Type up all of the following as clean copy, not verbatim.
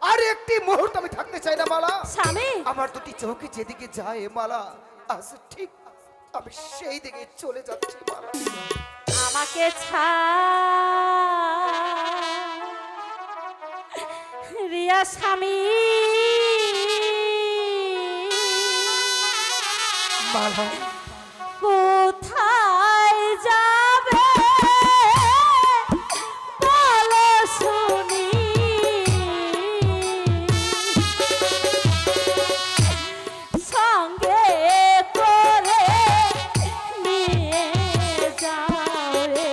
আর একটি মুহূর্ত আমি থাকতে চাই না মালা। স্বামী, আমার দুটি চোখে যেদিকে যায় মালা, আজ ঠিক আমি সেই দিকে চলে যাচ্ছি মালা। আমাকে রিয়া স্বামী, মালা কোথায় যাবে বলো শুনি, সঙ্গে করে নিয়ে যাও রে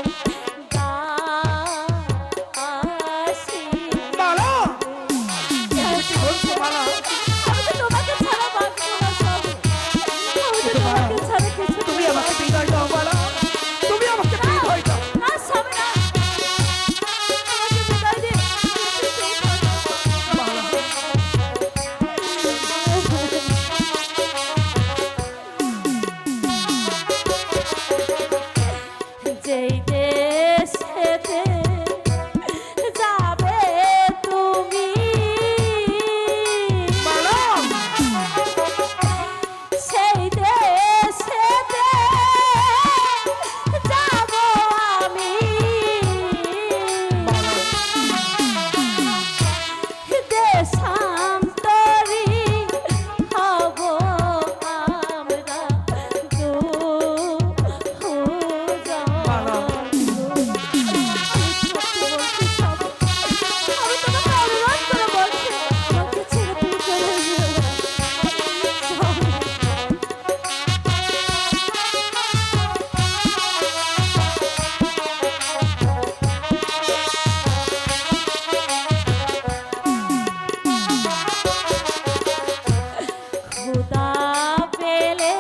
দাসী। মালা কি বলছো মালা? আমি তো তোমাকে ছাড়া বাঁচবো না স্বামী, আমি তো তোমাকে ছাড়া কিছু তুমি আমাকে বিদায় দাও মালা, তুমি আমাকে বিদায় দাও। না স্বামী না, আমাকে বিদায় দিন। মালা যেই দেশেতে যাবে তুমি, মালা সেই দেশেতে যাব আমি, দেশান্তরী হব আমরা দুজন। মালা আমি তোমাকে অনুরোধ করে বলছি, আমাকে ছেড়ে তুমি চলে যেও না। খুদা পেলে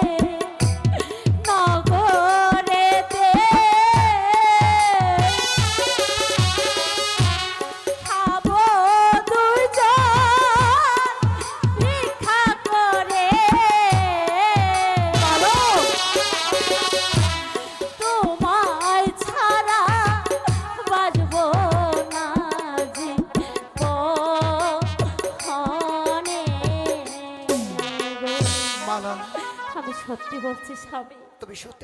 নগরেতে খাবো দুজন ভিক্ষা করে, তোমায় ছাড়া বাজবো না জীবনে। মালা আমি সত্যি বলছি স্বামী, তুমি সত্যি